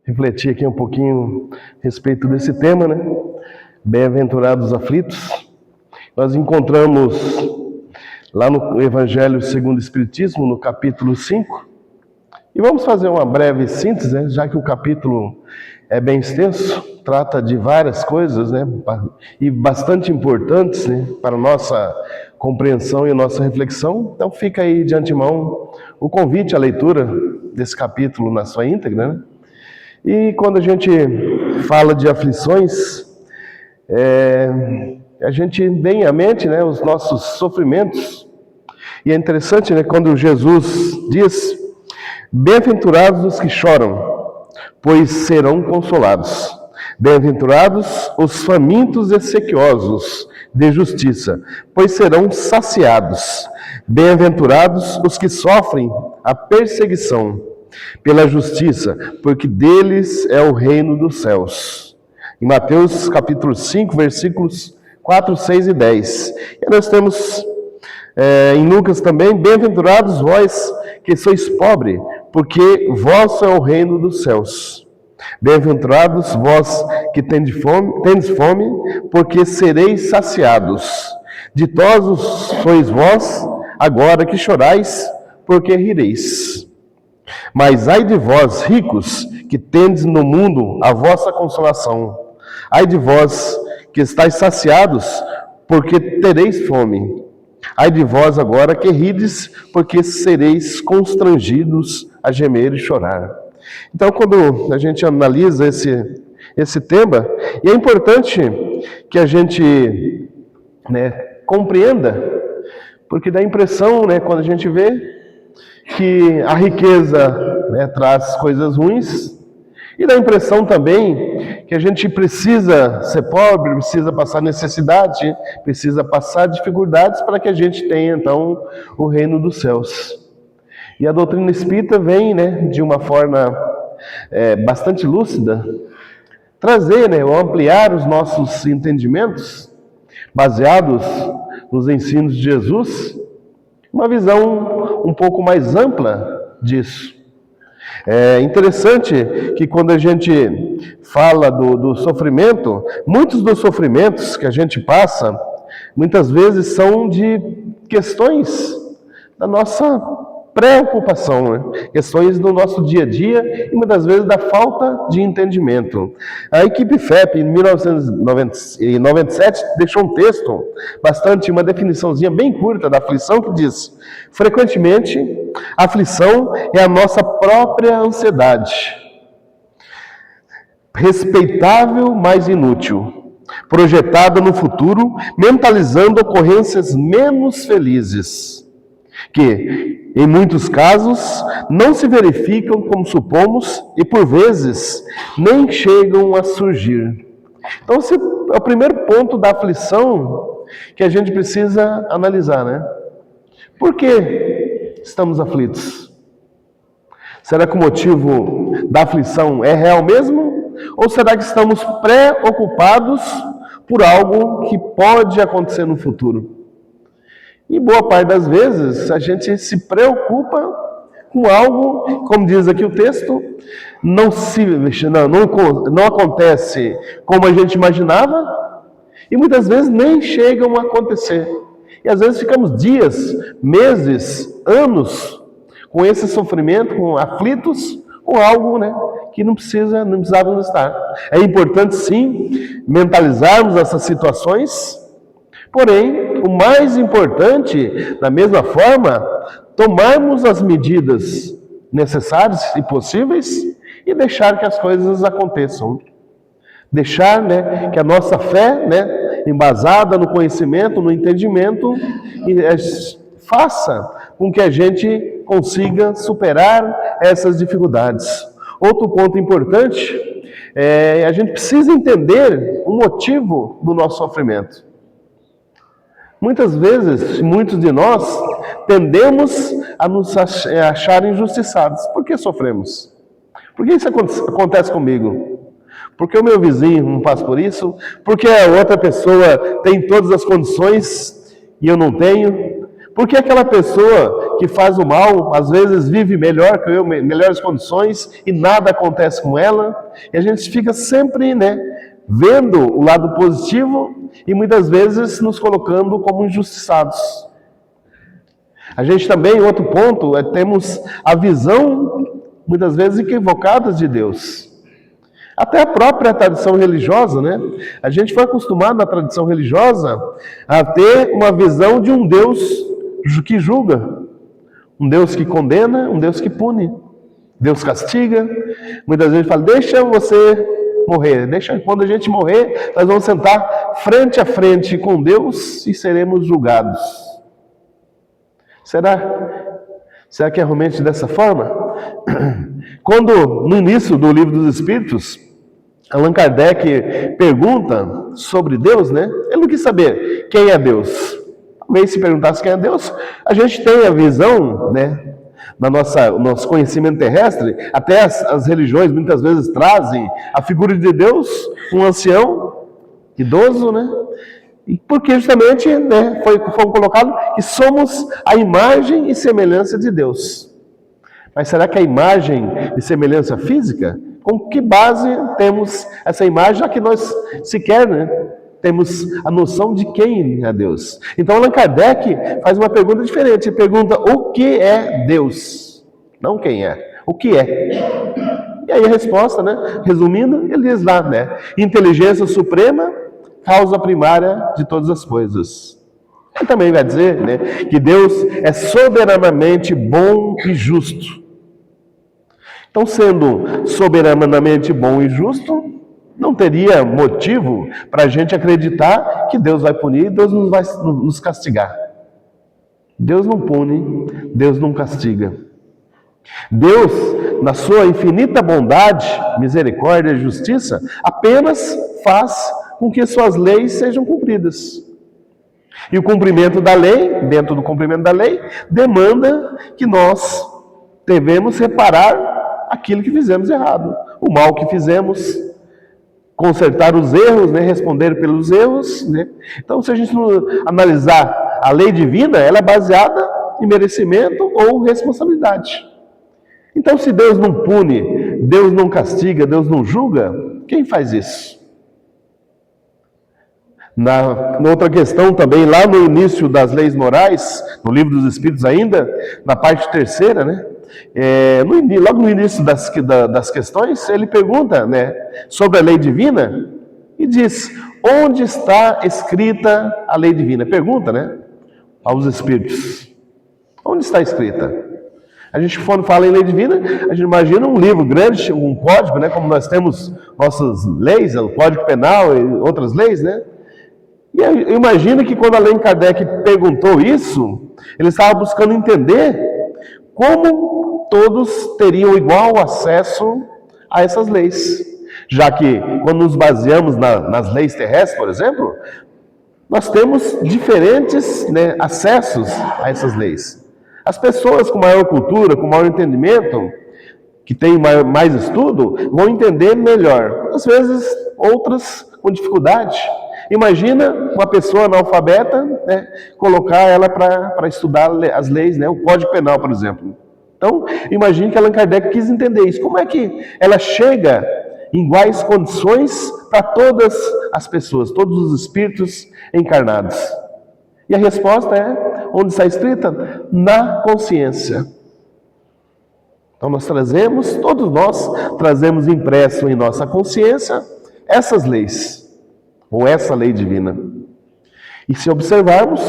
refletir aqui um pouquinho a respeito desse tema, né? Bem-aventurados aflitos. Nós encontramos lá no Evangelho segundo o Espiritismo, no capítulo 5, e vamos fazer uma breve síntese, né? Já que o capítulo é bem extenso, trata de várias coisas, né? E bastante importantes, né? Para a nossa compreensão e a nossa reflexão. Então fica aí de antemão o convite à leitura desse capítulo na sua íntegra, né? E quando a gente fala de aflições, a gente vem à mente, né, os nossos sofrimentos. E é interessante, né, quando Jesus diz: bem-aventurados os que choram, pois serão consolados. Bem-aventurados os famintos e sequiosos de justiça, pois serão saciados. Bem-aventurados os que sofrem a perseguição pela justiça, porque deles é o reino dos céus. Em Mateus capítulo 5, versículos 4, 6 e 10. E nós temos em Lucas também: bem-aventurados vós que sois pobres, porque vosso é o reino dos céus. Bem-aventurados vós que tendes fome, porque sereis saciados. Ditosos sois vós, agora que chorais, porque rireis. Mas ai de vós, ricos, que tendes no mundo a vossa consolação. Ai de vós, que estáis saciados, porque tereis fome. Ai de vós agora que rides, porque sereis constrangidos a gemer e chorar. Então, quando a gente analisa esse tema, e é importante que a gente, né, compreenda, porque dá a impressão, né, quando a gente vê que a riqueza, né, traz coisas ruins, e dá a impressão também que a gente precisa ser pobre, precisa passar necessidade, precisa passar dificuldades para que a gente tenha, então, o reino dos céus. E a doutrina espírita vem, né, de uma forma bastante lúcida, trazer, né, ou ampliar os nossos entendimentos, baseados nos ensinos de Jesus, uma visão um pouco mais ampla disso. É interessante que quando a gente fala do sofrimento, muitos dos sofrimentos que a gente passa, muitas vezes são de questões da nossa preocupação, né? Questões do nosso dia a dia e muitas vezes da falta de entendimento. A equipe FEP, em 1997, deixou um texto, uma definiçãozinha bem curta da aflição, que diz: frequentemente, a aflição é a nossa própria ansiedade, respeitável, mas inútil, projetada no futuro, mentalizando ocorrências menos felizes, que, em muitos casos, não se verificam como supomos e, por vezes, nem chegam a surgir. Então, esse é o primeiro ponto da aflição que a gente precisa analisar, né? Por que estamos aflitos? Será que o motivo da aflição é real mesmo? Ou será que estamos preocupados por algo que pode acontecer no futuro? E boa parte das vezes a gente se preocupa com algo, como diz aqui o texto, não acontece como a gente imaginava e muitas vezes nem chegam a acontecer. E às vezes ficamos dias, meses, anos com esse sofrimento, com aflitos, com algo, né, que não precisávamos estar. É importante sim mentalizarmos essas situações. Porém, o mais importante, da mesma forma, tomarmos as medidas necessárias e possíveis e deixar que as coisas aconteçam. Deixar, né, que a nossa fé, né, embasada no conhecimento, no entendimento, faça com que a gente consiga superar essas dificuldades. Outro ponto importante a gente precisa entender o motivo do nosso sofrimento. Muitas vezes, muitos de nós tendemos a nos achar injustiçados. Por que sofremos? Por que isso acontece comigo? Porque o meu vizinho não passa por isso? Porque a outra pessoa tem todas as condições e eu não tenho? Porque aquela pessoa que faz o mal, às vezes vive melhor que eu, melhores condições, e nada acontece com ela. E a gente fica sempre, vendo o lado positivo e muitas vezes nos colocando como injustiçados. A gente também, outro ponto, temos a visão, muitas vezes, equivocada de Deus. Até a própria tradição religiosa, A gente foi acostumado na tradição religiosa a ter uma visão de um Deus que julga, um Deus que condena, um Deus que pune, Deus castiga. Muitas vezes fala, deixa você morrer, quando a gente morrer, nós vamos sentar frente a frente com Deus e seremos julgados. Será que é realmente dessa forma? Quando, no início do Livro dos Espíritos, Allan Kardec pergunta sobre Deus, ele não quis saber quem é Deus. Talvez se perguntasse quem é Deus, a gente tem a visão, no nosso conhecimento terrestre, até as religiões muitas vezes trazem a figura de Deus, um ancião, idoso, e porque justamente foi colocado que somos a imagem e semelhança de Deus. Mas será que a imagem e semelhança física? Com que base temos essa imagem, já que nós sequer temos a noção de quem é Deus? Então Allan Kardec faz uma pergunta diferente. Ele pergunta o que é Deus? Não quem é, o que é? E aí a resposta, resumindo, ele diz lá, inteligência suprema, causa primária de todas as coisas. Ele também vai dizer que Deus é soberanamente bom e justo. Então, sendo soberanamente bom e justo, não teria motivo para a gente acreditar que Deus vai punir, Deus não vai nos castigar. Deus não pune, Deus não castiga. Deus, na sua infinita bondade, misericórdia e justiça, apenas faz com que suas leis sejam cumpridas. E o cumprimento da lei, dentro do cumprimento da lei, demanda que nós devemos reparar aquilo que fizemos errado, o mal que fizemos, consertar os erros, responder pelos erros. Então, se a gente analisar a lei divina, ela é baseada em merecimento ou responsabilidade. Então, se Deus não pune, Deus não castiga, Deus não julga, quem faz isso? Na outra questão também, lá no início das leis morais, no Livro dos Espíritos ainda, na parte terceira, logo no início das questões, ele pergunta sobre a lei divina e diz, onde está escrita a lei divina? Pergunta aos Espíritos, onde está escrita? A gente, quando fala em lei divina, a gente imagina um livro grande, um código, como nós temos nossas leis, o Código Penal e outras leis, E eu imagino que quando Allan Kardec perguntou isso, ele estava buscando entender como todos teriam igual acesso a essas leis. Já que, quando nos baseamos nas leis terrestres, por exemplo, nós temos diferentes acessos a essas leis. As pessoas com maior cultura, com maior entendimento, que têm mais estudo, vão entender melhor. Às vezes, outras com dificuldade. Imagina uma pessoa analfabeta, colocar ela para estudar as leis, o Código Penal, por exemplo. Então, imagine que Allan Kardec quis entender isso. Como é que ela chega em iguais condições para todas as pessoas, todos os espíritos encarnados? E a resposta é, onde está escrita? Na consciência. Então todos nós trazemos impresso em nossa consciência essas leis, ou essa lei divina. E se observarmos,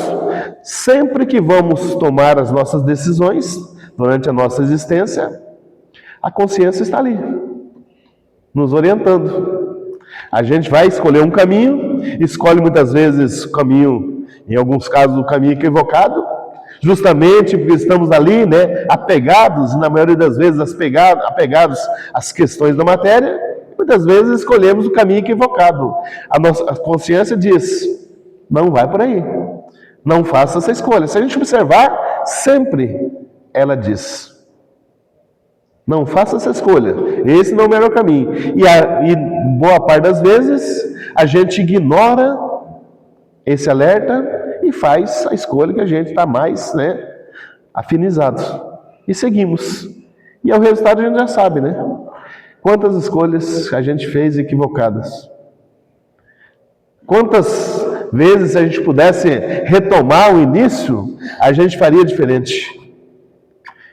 sempre que vamos tomar as nossas decisões, durante a nossa existência, a consciência está ali, nos orientando. A gente vai escolher um caminho, escolhe muitas vezes o caminho, em alguns casos o caminho equivocado, justamente porque estamos ali, apegados, e na maioria das vezes apegados às questões da matéria, muitas vezes escolhemos o caminho equivocado. A nossa consciência diz, não vai por aí, não faça essa escolha. Se a gente observar, sempre ela diz, não faça essa escolha, esse não é o melhor caminho. E boa parte das vezes, a gente ignora esse alerta e faz a escolha que a gente está mais afinizados. E seguimos. E o resultado a gente já sabe, né? Quantas escolhas a gente fez equivocadas. Quantas vezes, se a gente pudesse retomar o início, a gente faria diferente.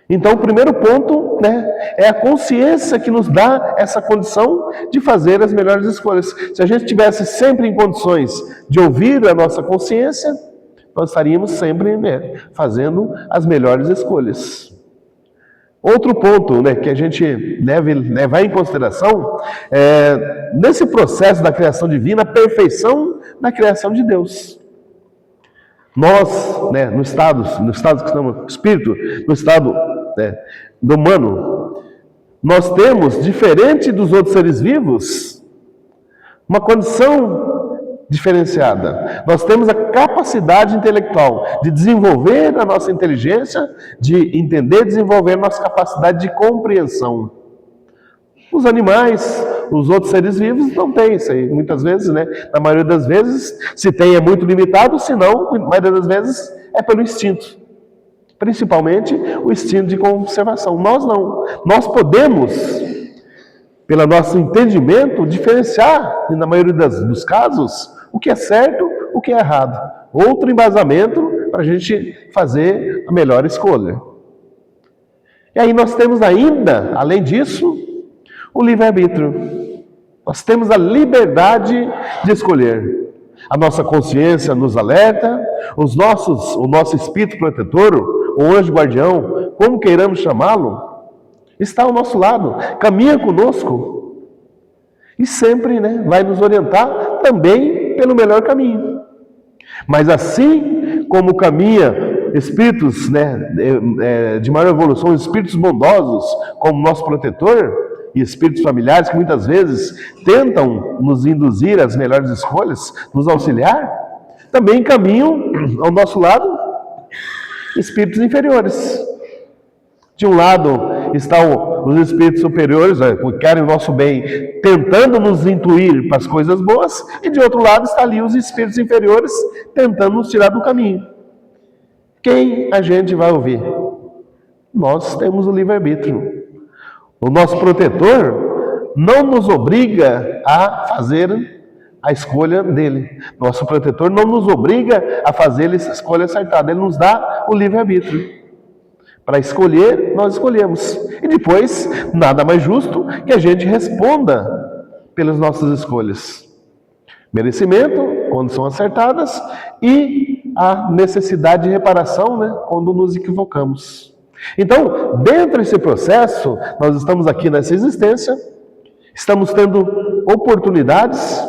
Então, o primeiro ponto, né, é a consciência que nos dá essa condição de fazer as melhores escolhas. Se a gente estivesse sempre em condições de ouvir a nossa consciência, nós estaríamos sempre, né, fazendo as melhores escolhas. Outro ponto, né, que a gente deve levar em consideração é, nesse processo da criação divina, a perfeição da criação de Deus. Nós, né, no estado que estamos, espírito, no estado, né, do humano, nós temos, diferente dos outros seres vivos, uma condição diferenciada. Nós temos a capacidade intelectual de desenvolver a nossa inteligência, de entender e desenvolver a nossa capacidade de compreensão. Os animais, os outros seres vivos não têm isso aí. Muitas vezes, né? Na maioria das vezes, se tem é muito limitado, se não, na maioria das vezes é pelo instinto. Principalmente o instinto de conservação. Nós não. Nós podemos, pelo nosso entendimento, diferenciar, na maioria dos casos, o que é certo, o que é errado. Outro embasamento para a gente fazer a melhor escolha. E aí nós temos ainda, além disso, o livre-arbítrio. Nós temos a liberdade de escolher. A nossa consciência nos alerta, o nosso espírito protetor, o anjo guardião, como queiramos chamá-lo, está ao nosso lado, caminha conosco e sempre, né, vai nos orientar também pelo melhor caminho. Mas assim como caminha espíritos, né, de maior evolução, espíritos bondosos como nosso protetor e espíritos familiares que muitas vezes tentam nos induzir às melhores escolhas, nos auxiliar, também caminham ao nosso lado espíritos inferiores. De um lado estão os espíritos superiores, que querem o nosso bem, tentando nos intuir para as coisas boas, e de outro lado estão ali os espíritos inferiores, tentando nos tirar do caminho. Quem a gente vai ouvir? Nós temos o livre-arbítrio. O nosso protetor não nos obriga a fazer a escolha dele. Nosso protetor não nos obriga a fazer a escolha acertada. Ele nos dá o livre-arbítrio. Para escolher, nós escolhemos. E depois, nada mais justo que a gente responda pelas nossas escolhas. Merecimento, quando são acertadas, e a necessidade de reparação, né, quando nos equivocamos. Então, dentro desse processo, nós estamos aqui nessa existência, estamos tendo oportunidades,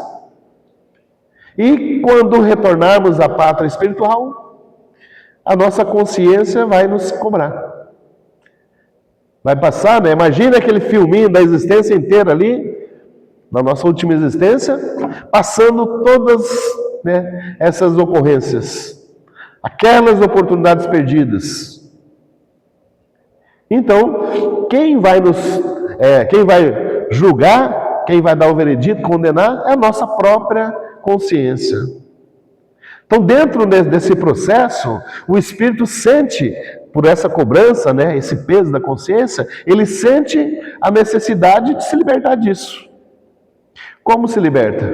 e quando retornarmos à pátria espiritual, a nossa consciência vai nos cobrar. Vai passar, né? Imagina aquele filminho da existência inteira ali, na nossa última existência, passando todas, né, essas ocorrências, aquelas oportunidades perdidas. Então, quem vai julgar, quem vai dar o veredito, condenar, é a nossa própria consciência. Então, dentro desse processo, o espírito sente, por essa cobrança, né, esse peso da consciência, ele sente a necessidade de se libertar disso. Como se liberta?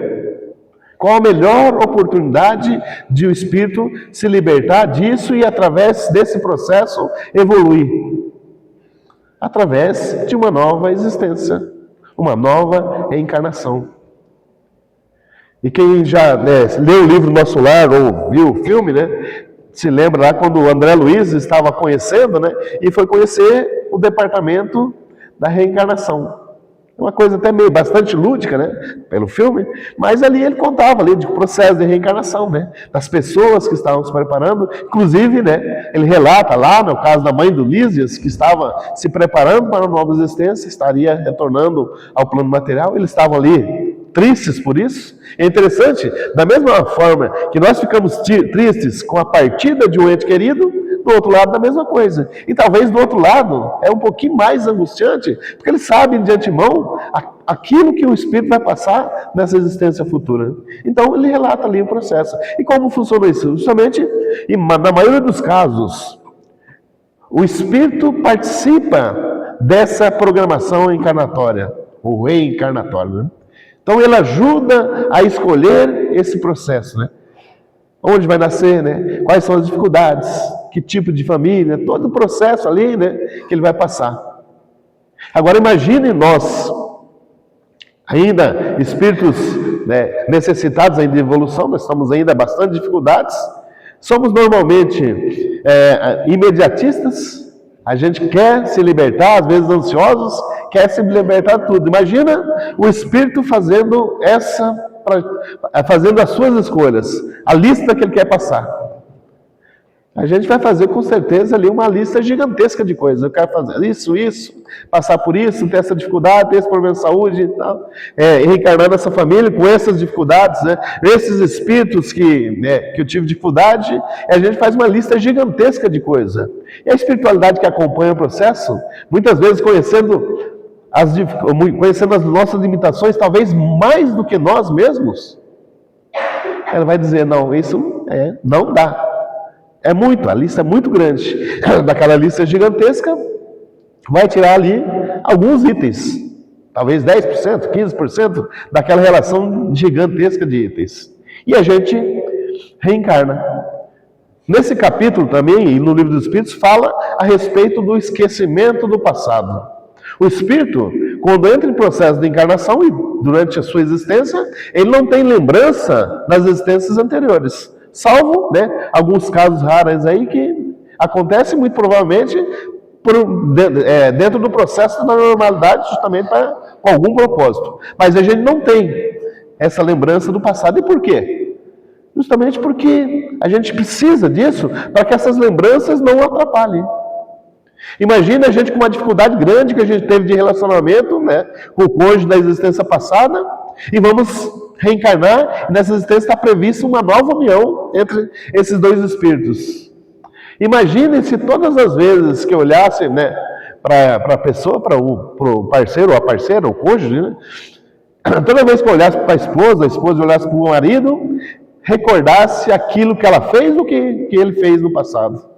Qual a melhor oportunidade de o espírito se libertar disso e, através desse processo, evoluir? Através de uma nova existência, uma nova reencarnação. E quem já, né, leu o livro Nosso Lar ou viu o filme, né, se lembra lá quando o André Luiz estava conhecendo, né, e foi conhecer o departamento da reencarnação. Uma coisa até meio bastante lúdica, né, pelo filme, mas ali ele contava ali de processo de reencarnação, né, das pessoas que estavam se preparando, inclusive, né, ele relata lá no caso da mãe do Lísias, que estava se preparando para uma nova existência, estaria retornando ao plano material, eles estavam ali tristes por isso. É interessante, da mesma forma que nós ficamos tristes com a partida de um ente querido, do outro lado da mesma coisa. E talvez do outro lado é um pouquinho mais angustiante, porque eles sabem de antemão aquilo que o espírito vai passar nessa existência futura. Então ele relata ali o processo. E como funciona isso? Justamente, e na maioria dos casos, O Espírito participa dessa programação encarnatória, ou reencarnatória, né? Então ele ajuda a escolher esse processo, né? Onde vai nascer, né? Quais são as dificuldades, que tipo de família, todo o processo ali, né, que ele vai passar. Agora imagine nós, ainda espíritos, né, necessitados ainda de evolução, nós estamos ainda bastante dificuldades, somos normalmente imediatistas, a gente quer se libertar, às vezes ansiosos, quer se libertar de tudo. Imagina o espírito fazendo as suas escolhas, a lista que ele quer passar. A gente vai fazer com certeza ali uma lista gigantesca de coisas. Eu quero fazer isso, passar por isso, ter essa dificuldade, ter esse problema de saúde e tal. Reencarnar nessa família com essas dificuldades, né? Esses espíritos que eu tive dificuldade, a gente faz uma lista gigantesca de coisas. E a espiritualidade que acompanha o processo, muitas vezes conhecendo as nossas limitações, talvez mais do que nós mesmos, ela vai dizer, não, isso não dá. É muito, a lista é muito grande. Daquela lista gigantesca, vai tirar ali alguns itens. Talvez 10%, 15% daquela relação gigantesca de itens. E a gente reencarna. Nesse capítulo também, no Livro dos Espíritos, fala a respeito do esquecimento do passado. O espírito, quando entra em processo de encarnação e durante a sua existência, ele não tem lembrança das existências anteriores. Salvo, né, alguns casos raros aí que acontecem muito provavelmente dentro do processo da normalidade, justamente com algum propósito. Mas a gente não tem essa lembrança do passado. E por quê? Justamente porque a gente precisa disso para que essas lembranças não atrapalhem. Imagina a gente com uma dificuldade grande que a gente teve de relacionamento, né, com o cônjuge da existência passada, e vamos reencarnar, e nessa existência está prevista uma nova união entre esses dois espíritos. Imagine se todas as vezes que eu olhasse, né, para a pessoa, para o parceiro ou a parceira, o cônjuge, né, toda vez que eu olhasse para a esposa olhasse para o marido, recordasse aquilo que ela fez ou que ele fez no passado.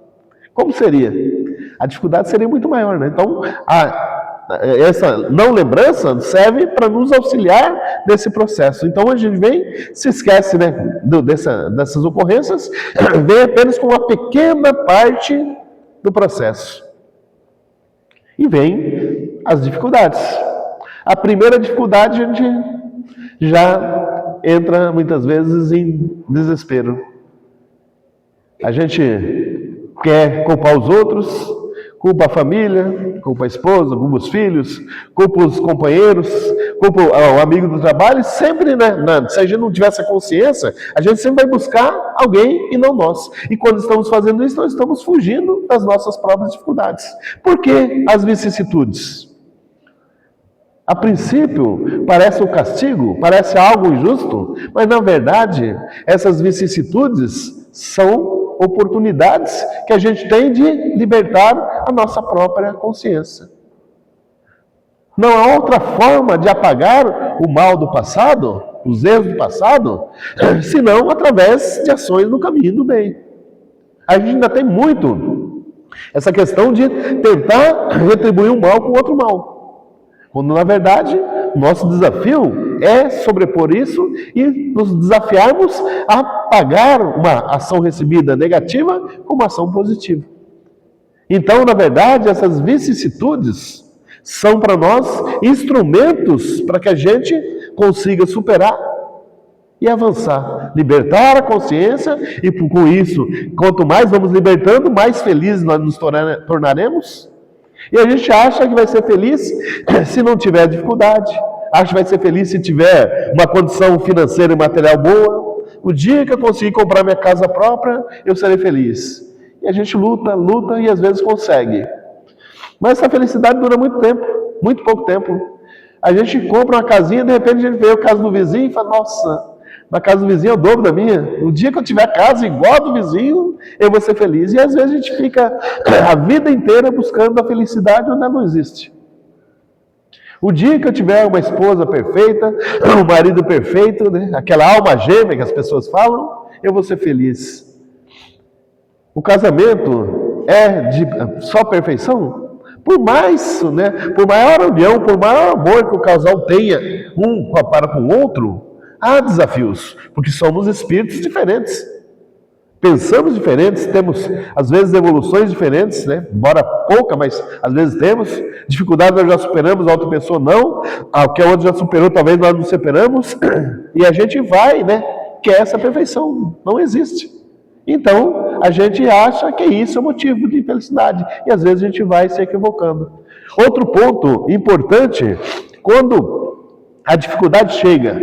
Como seria? A dificuldade seria muito maior, né? Então, essa não lembrança serve para nos auxiliar nesse processo. Então a gente se esquece, né, dessas ocorrências, vem apenas com uma pequena parte do processo. E vem as dificuldades. A primeira dificuldade a gente já entra muitas vezes em desespero. A gente quer culpar os outros, culpa a família, culpa a esposa, culpa os filhos, culpa os companheiros, culpa o amigo do trabalho. Sempre, né, se a gente não tiver essa consciência, a gente sempre vai buscar alguém e não nós. E quando estamos fazendo isso, nós estamos fugindo das nossas próprias dificuldades. Por que as vicissitudes? A princípio, parece um castigo, parece algo injusto, mas na verdade, essas vicissitudes são oportunidades que a gente tem de libertar a nossa própria consciência. Não há outra forma de apagar o mal do passado, os erros do passado, senão através de ações no caminho do bem. A gente ainda tem muito essa questão de tentar retribuir um mal com outro mal. Quando, na verdade, o nosso desafio é sobrepor isso e nos desafiarmos a pagar uma ação recebida negativa com uma ação positiva. Então, na verdade, essas vicissitudes são para nós instrumentos para que a gente consiga superar e avançar, libertar a consciência e, com isso, quanto mais vamos libertando, mais felizes nós nos tornaremos. E a gente acha que vai ser feliz se não tiver dificuldade. Acha que vai ser feliz se tiver uma condição financeira e material boa. O dia que eu conseguir comprar minha casa própria, eu serei feliz. E a gente luta e às vezes consegue. Mas essa felicidade dura muito tempo, muito pouco tempo. A gente compra uma casinha, de repente a gente vê a casa do vizinho e fala, nossa, na casa do vizinho é o dobro da minha. O dia que eu tiver casa igual a do vizinho, eu vou ser feliz. E às vezes a gente fica a vida inteira buscando a felicidade onde ela não existe. O dia que eu tiver uma esposa perfeita, um marido perfeito, né? Aquela alma gêmea que as pessoas falam, eu vou ser feliz. O casamento é de só perfeição? Por mais, né, por maior união, por maior amor que o casal tenha um para com o outro, há desafios, porque somos espíritos diferentes. Pensamos diferentes, temos às vezes evoluções diferentes, né? Embora pouca, mas às vezes temos. Dificuldade nós já superamos, a outra pessoa não. O que a outra já superou, talvez nós não superamos. E a gente vai, né? Que essa perfeição não existe. Então, a gente acha que isso é motivo de felicidade. E às vezes a gente vai se equivocando. Outro ponto importante, quando a dificuldade chega,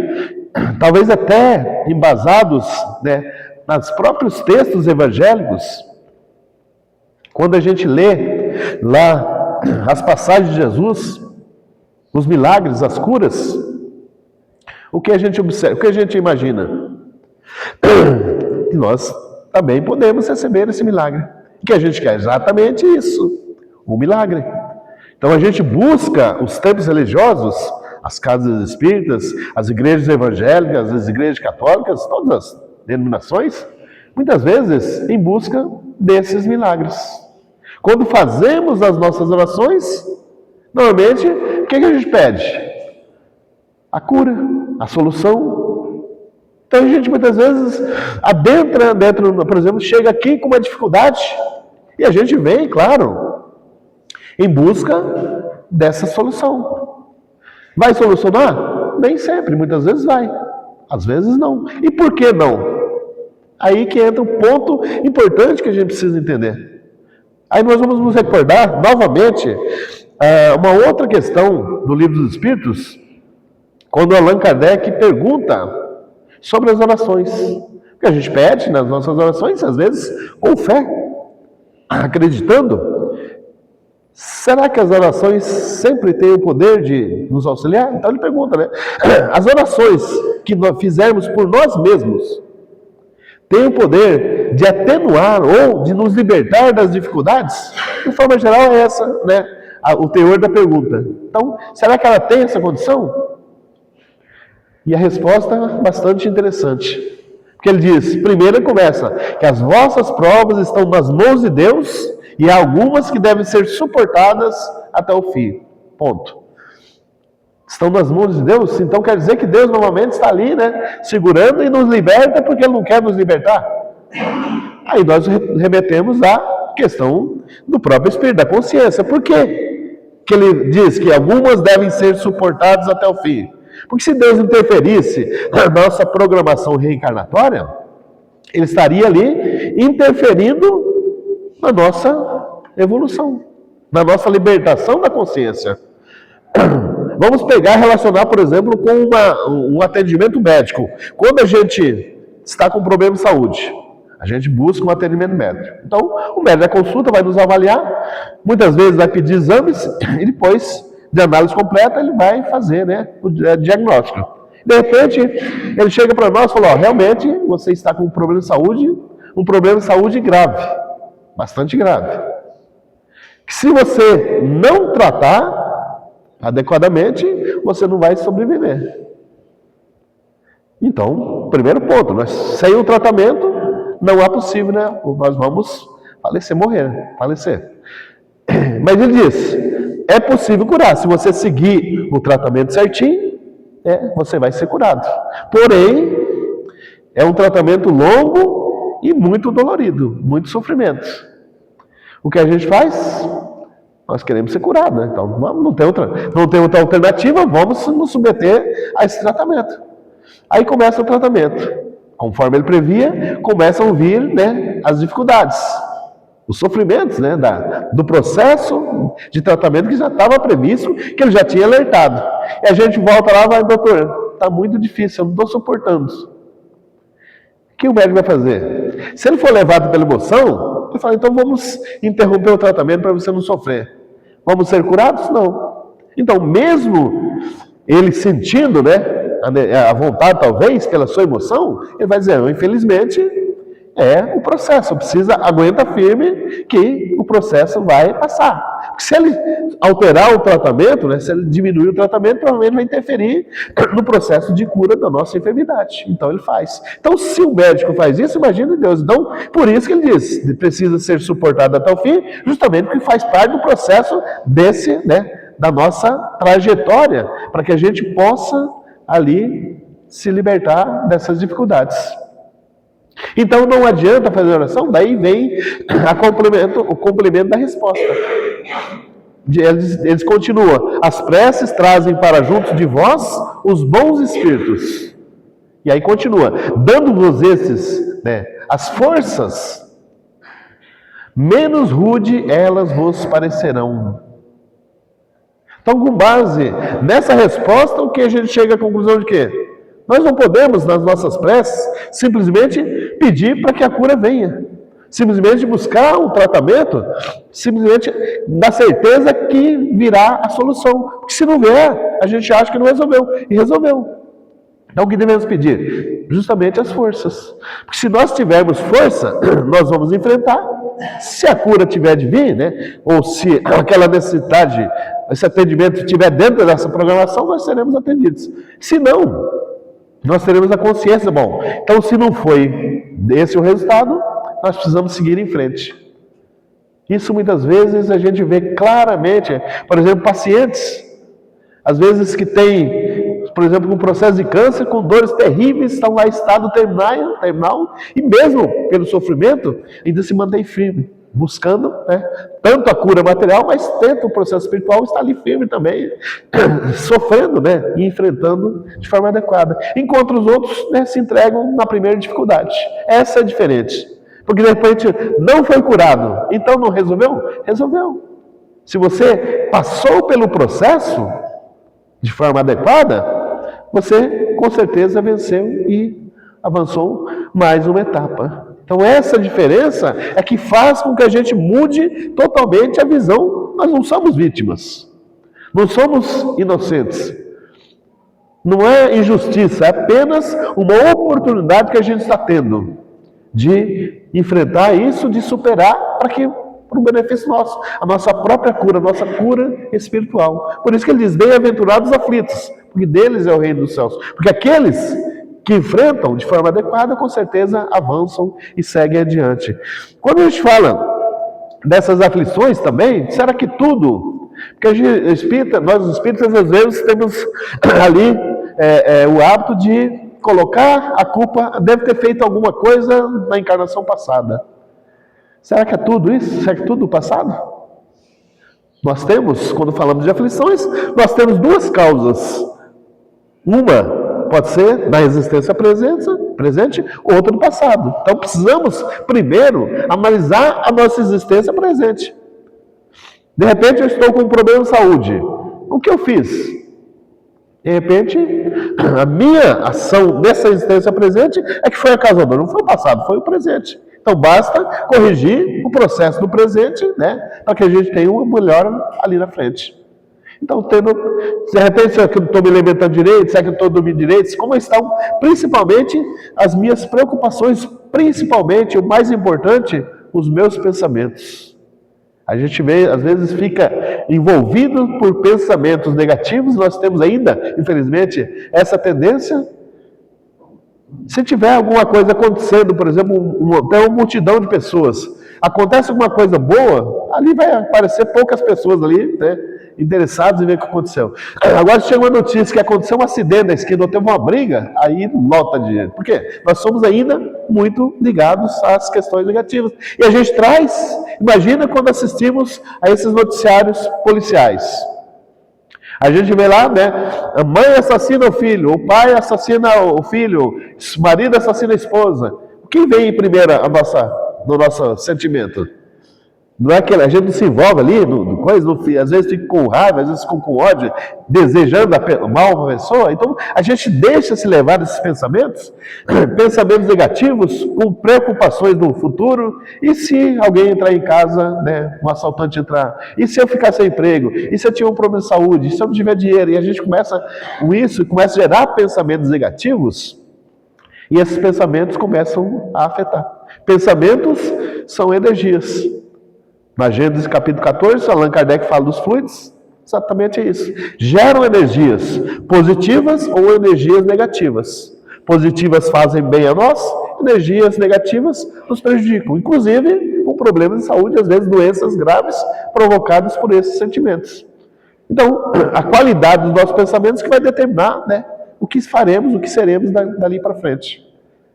talvez até embasados, né, nos próprios textos evangélicos, quando a gente lê lá as passagens de Jesus, os milagres, as curas, o que a gente observa, o que a gente imagina? Que nós também podemos receber esse milagre. O que a gente quer? Exatamente isso, o milagre. Então a gente busca os templos religiosos, as casas espíritas, as igrejas evangélicas, as igrejas católicas, todas as denominações, muitas vezes em busca desses milagres. Quando fazemos as nossas orações, normalmente, o que a gente pede? A cura, a solução. Então a gente muitas vezes adentra dentro, por exemplo, chega aqui com uma dificuldade e a gente vem, claro, em busca dessa solução. Vai solucionar? Nem sempre, muitas vezes vai. Às vezes não. E por que não? Aí que entra um ponto importante que a gente precisa entender. Aí nós vamos nos recordar novamente uma outra questão do Livro dos Espíritos, quando Allan Kardec pergunta sobre as orações. Porque a gente pede nas nossas orações, às vezes, com fé, acreditando. Será que as orações sempre têm o poder de nos auxiliar? Então ele pergunta, né? As orações que nós fizermos por nós mesmos têm o poder de atenuar ou de nos libertar das dificuldades? De forma geral é essa, né, o teor da pergunta. Então, será que ela tem essa condição? E a resposta é bastante interessante. Porque ele diz, primeiro ele começa, que as vossas provas estão nas mãos de Deus e há algumas que devem ser suportadas até o fim. Ponto. Estão nas mãos de Deus, então quer dizer que Deus novamente está ali, né, segurando e nos liberta porque Ele não quer nos libertar. Aí nós remetemos à questão do próprio Espírito, da consciência. Por quê que Ele diz que algumas devem ser suportadas até o fim? Porque se Deus interferisse na nossa programação reencarnatória, Ele estaria ali interferindo na nossa evolução, na nossa libertação da consciência. Vamos pegar e relacionar, por exemplo, com um atendimento médico. Quando a gente está com problema de saúde, a gente busca um atendimento médico. Então, o médico da consulta vai nos avaliar, muitas vezes vai pedir exames e depois de análise completa ele vai fazer, né, o diagnóstico. De repente, ele chega para nós e fala, realmente você está com um problema de saúde grave, bastante grave. Que se você não tratar adequadamente, você não vai sobreviver. Então, primeiro ponto, sem o tratamento, não é possível, né? Nós vamos falecer. Mas ele diz, é possível curar. Se você seguir o tratamento certinho, você vai ser curado. Porém, é um tratamento longo e muito dolorido, muito sofrimento. O que a gente faz? Nós queremos ser curados, né? Então não tem outra alternativa, vamos nos submeter a esse tratamento. Aí começa o tratamento. Conforme ele previa, começam a vir, né, as dificuldades, os sofrimentos, né, do processo de tratamento que já estava previsto, que ele já tinha alertado. E a gente volta lá e vai, doutor, está muito difícil, eu não estou suportando. O que o médico vai fazer? Se ele for levado pela emoção, ele fala, então vamos interromper o tratamento para você não sofrer. Vamos ser curados? Não. Então, mesmo ele sentindo, né, a vontade, talvez, pela sua emoção, ele vai dizer, infelizmente, o processo. Aguenta firme que o processo vai passar. Se ele alterar o tratamento, né, se ele diminuir o tratamento, provavelmente vai interferir no processo de cura da nossa enfermidade. Então ele faz. Então, se o médico faz isso, imagine Deus. Então, por isso que ele diz, precisa ser suportado até o fim, justamente porque faz parte do processo desse, né, da nossa trajetória, para que a gente possa ali se libertar dessas dificuldades. Então não adianta fazer oração, daí vem o complemento da resposta. Eles continuam, as preces trazem para junto de vós os bons espíritos. E aí continua, dando-vos esses, né, as forças, menos rude elas vos parecerão. Então, com base nessa resposta, o que a gente chega à conclusão de quê? Nós não podemos, nas nossas preces, simplesmente pedir para que a cura venha. Simplesmente buscar um tratamento, simplesmente na certeza que virá a solução. Porque se não vier, a gente acha que não resolveu. E resolveu. Então, o que devemos pedir? Justamente as forças. Porque se nós tivermos força, nós vamos enfrentar. Se a cura tiver de vir, né? Ou se aquela necessidade, esse atendimento estiver dentro dessa programação, nós seremos atendidos. Se não, nós teremos a consciência, bom, então se não foi esse o resultado, nós precisamos seguir em frente. Isso muitas vezes a gente vê claramente, por exemplo, pacientes, às vezes que têm, por exemplo, um processo de câncer, com dores terríveis, estão lá em estado terminal, e mesmo pelo sofrimento, ainda se mantém firme, buscando, né, tanto a cura material, mas tenta o processo espiritual estar ali firme também, sofrendo, né, e enfrentando de forma adequada. Enquanto os outros, né, se entregam na primeira dificuldade. Essa é diferente. Porque de repente não foi curado, então não resolveu? Resolveu. Se você passou pelo processo de forma adequada, você com certeza venceu e avançou mais uma etapa. Então essa diferença é que faz com que a gente mude totalmente a visão. Nós não somos vítimas, não somos inocentes. Não é injustiça, é apenas uma oportunidade que a gente está tendo de enfrentar isso, de superar para o benefício nosso, a nossa própria cura, a nossa cura espiritual. Por isso que ele diz, bem-aventurados os aflitos, porque deles é o reino dos céus. Porque aqueles que enfrentam de forma adequada, com certeza avançam e seguem adiante. Quando a gente fala dessas aflições também, será que tudo? Porque nós espíritas às vezes temos ali o hábito de colocar a culpa, deve ter feito alguma coisa na encarnação passada. Será que é tudo isso? Será que é tudo passado? Nós temos, quando falamos de aflições, nós temos duas causas. Uma pode ser na existência presente, outra no passado. Então precisamos primeiro analisar a nossa existência presente. De repente eu estou com um problema de saúde. O que eu fiz? De repente, a minha ação nessa existência presente é que foi a causadora. Não foi o passado, foi o presente. Então basta corrigir o processo do presente, né, para que a gente tenha uma melhora ali na frente. Então, de repente, será que eu não estou me alimentando direito? Será que eu não estou dormindo direito? Como estão, principalmente, as minhas preocupações, principalmente, o mais importante, os meus pensamentos. A gente às vezes fica envolvido por pensamentos negativos, nós temos ainda, infelizmente, essa tendência. Se tiver alguma coisa acontecendo, por exemplo, tem uma multidão de pessoas, acontece alguma coisa boa, ali vai aparecer poucas pessoas ali, né, interessadas em ver o que aconteceu. Agora chega uma notícia que aconteceu um acidente na esquina, ou teve uma briga, aí nota de dinheiro. Por quê? Nós somos ainda muito ligados às questões negativas. E a gente traz, imagina quando assistimos a esses noticiários policiais. A gente vê lá, né, a mãe assassina o filho, o pai assassina o filho, o marido assassina a esposa. O que vem em primeiro no nosso sentimento? Não é que a gente não se envolve ali, às vezes fica com raiva, às vezes fica com ódio, desejando mal para a pessoa. Então, a gente deixa se levar desses pensamentos negativos, com preocupações do futuro. E se alguém entrar em casa, né, um assaltante entrar? E se eu ficar sem emprego? E se eu tiver um problema de saúde? E se eu não tiver dinheiro? E a gente começa com isso, começa a gerar pensamentos negativos, e esses pensamentos começam a afetar. Pensamentos são energias. Na Gênesis capítulo 14, Allan Kardec fala dos fluidos, exatamente isso. Geram energias positivas ou energias negativas. Positivas fazem bem a nós, energias negativas nos prejudicam. Inclusive, com problemas de saúde, às vezes doenças graves provocadas por esses sentimentos. Então, a qualidade dos nossos pensamentos que vai determinar, né, o que faremos, o que seremos dali para frente.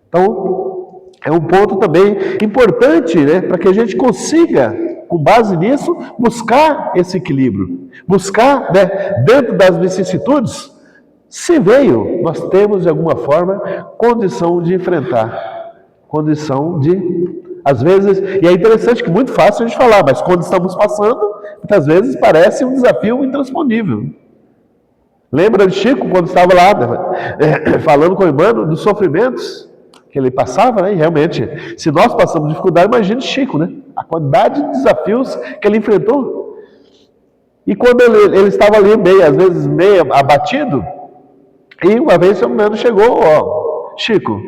Então, é um ponto também importante, né, para que a gente consiga, com base nisso, buscar esse equilíbrio. Buscar, né, dentro das vicissitudes, se veio, nós temos de alguma forma condição de enfrentar. Condição de, às vezes, e é interessante que é muito fácil a gente falar, mas quando estamos passando, muitas vezes parece um desafio intransponível. Lembra de Chico, quando estava lá, falando com o Emmanuel dos sofrimentos que ele passava, né? E realmente, se nós passamos dificuldade, imagine Chico, né? A quantidade de desafios que ele enfrentou. E quando ele estava ali, às vezes meio abatido, e uma vez o Emmanuel chegou, ó, Chico,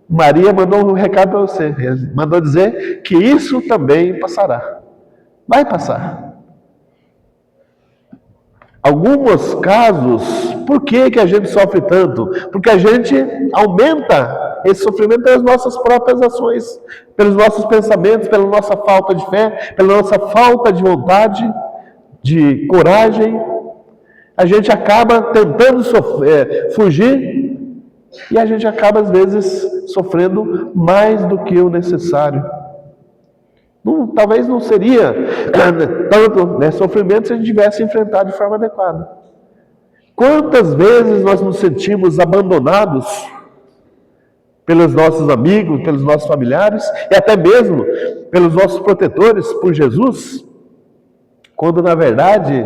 Maria mandou um recado para você. Ele mandou dizer que isso também passará. Vai passar. Alguns casos, por que a gente sofre tanto? Porque a gente aumenta esse sofrimento pelas nossas próprias ações, pelos nossos pensamentos, pela nossa falta de fé, pela nossa falta de vontade, de coragem. A gente acaba tentando fugir e a gente acaba, às vezes, sofrendo mais do que o necessário. Talvez não seria tanto, né, sofrimento se a gente tivesse enfrentado de forma adequada. Quantas vezes nós nos sentimos abandonados pelos nossos amigos, pelos nossos familiares e até mesmo pelos nossos protetores, por Jesus, quando na verdade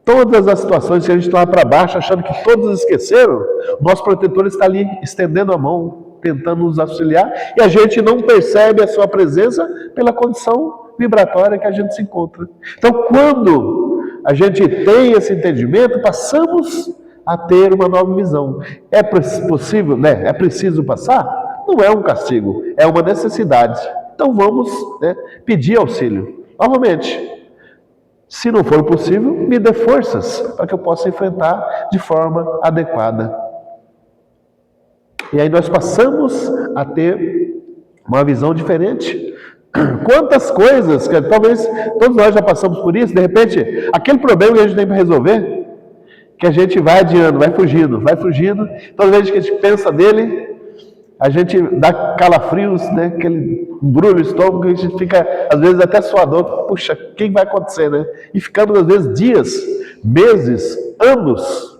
todas as situações que a gente está lá para baixo, achando que todos esqueceram, o nosso protetor está ali estendendo a mão, tentando nos auxiliar, e a gente não percebe a sua presença pela condição vibratória que a gente se encontra. Então, quando a gente tem esse entendimento, passamos a ter uma nova visão. É possível, né? É preciso passar? Não é um castigo, é uma necessidade. Então vamos, né, pedir auxílio. Novamente, se não for possível, me dê forças para que eu possa enfrentar de forma adequada. E aí nós passamos a ter uma visão diferente. Quantas coisas, que talvez todos nós já passamos por isso, de repente, aquele problema que a gente tem para resolver, que a gente vai adiando, vai fugindo, toda vez que a gente pensa nele, a gente dá calafrios, né? Aquele embrulho no estômago, a gente fica, às vezes, até suador. Puxa, o que vai acontecer, né? E ficamos, às vezes, dias, meses, anos,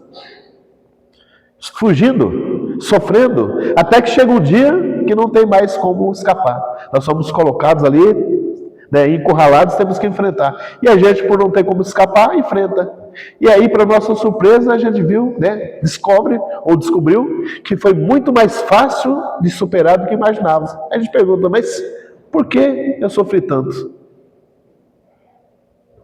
fugindo, sofrendo, até que chega um dia que não tem mais como escapar. Nós somos colocados ali, né, encurralados, temos que enfrentar. E a gente, por não ter como escapar, enfrenta. E aí, para nossa surpresa, a gente viu, né, descobriu que foi muito mais fácil de superar do que imaginávamos. A gente pergunta, mas por que eu sofri tanto?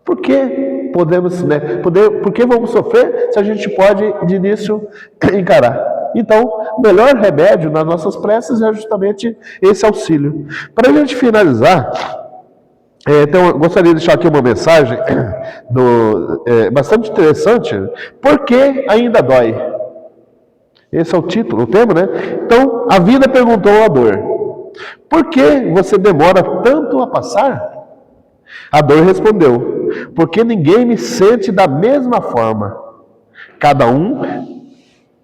Por que podemos, né, por que vamos sofrer se a gente pode, de início, encarar? Então, o melhor remédio nas nossas preces é justamente esse auxílio. Para a gente finalizar, então, eu gostaria de deixar aqui uma mensagem bastante interessante. Por que ainda dói? Esse é o título, o tema, né? Então, a vida perguntou a dor: por que você demora tanto a passar? A dor respondeu: porque ninguém me sente da mesma forma. Cada um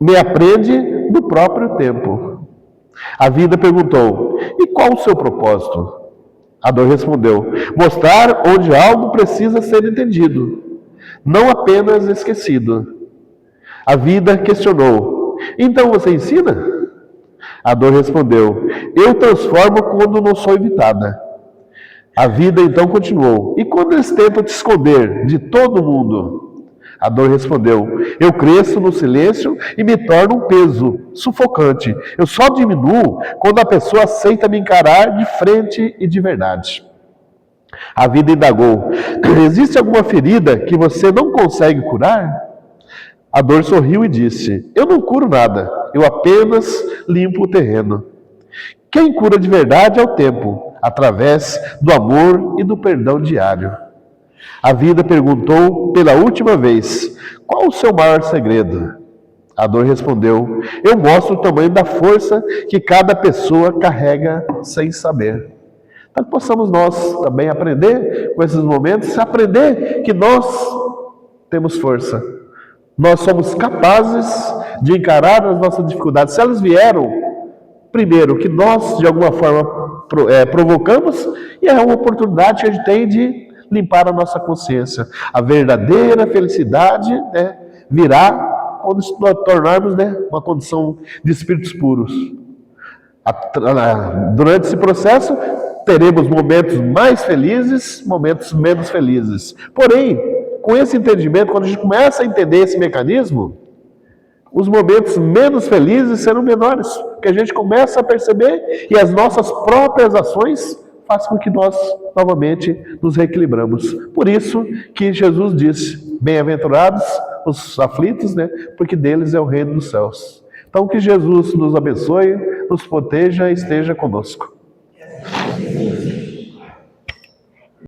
me aprende do próprio tempo. A vida perguntou: e qual o seu propósito? A dor respondeu: mostrar onde algo precisa ser entendido, não apenas esquecido. A vida questionou: então você ensina? A dor respondeu: eu transformo quando não sou evitada. A vida então continuou: e quando eles tentam te esconder de todo mundo? A dor respondeu: eu cresço no silêncio e me torno um peso sufocante. Eu só diminuo quando a pessoa aceita me encarar de frente e de verdade. A vida indagou: existe alguma ferida que você não consegue curar? A dor sorriu e disse: eu não curo nada, eu apenas limpo o terreno. Quem cura de verdade é o tempo, através do amor e do perdão diário. A vida perguntou pela última vez: qual o seu maior segredo? A dor respondeu: eu mostro o tamanho da força que cada pessoa carrega sem saber. Para que possamos nós também aprender com esses momentos, aprender que nós temos força. Nós somos capazes de encarar as nossas dificuldades. Se elas vieram, primeiro, que nós de alguma forma provocamos, e é uma oportunidade que a gente tem de limpar a nossa consciência. A verdadeira felicidade, né, virá quando nos tornarmos, né, uma condição de espíritos puros. Durante esse processo, teremos momentos mais felizes, momentos menos felizes. Porém, com esse entendimento, quando a gente começa a entender esse mecanismo, os momentos menos felizes serão menores, porque a gente começa a perceber e as nossas próprias ações fazem com que nós, novamente, nos reequilibramos. Por isso que Jesus disse: bem-aventurados os aflitos, né? Porque deles é o reino dos céus. Então, que Jesus nos abençoe, nos proteja e esteja conosco.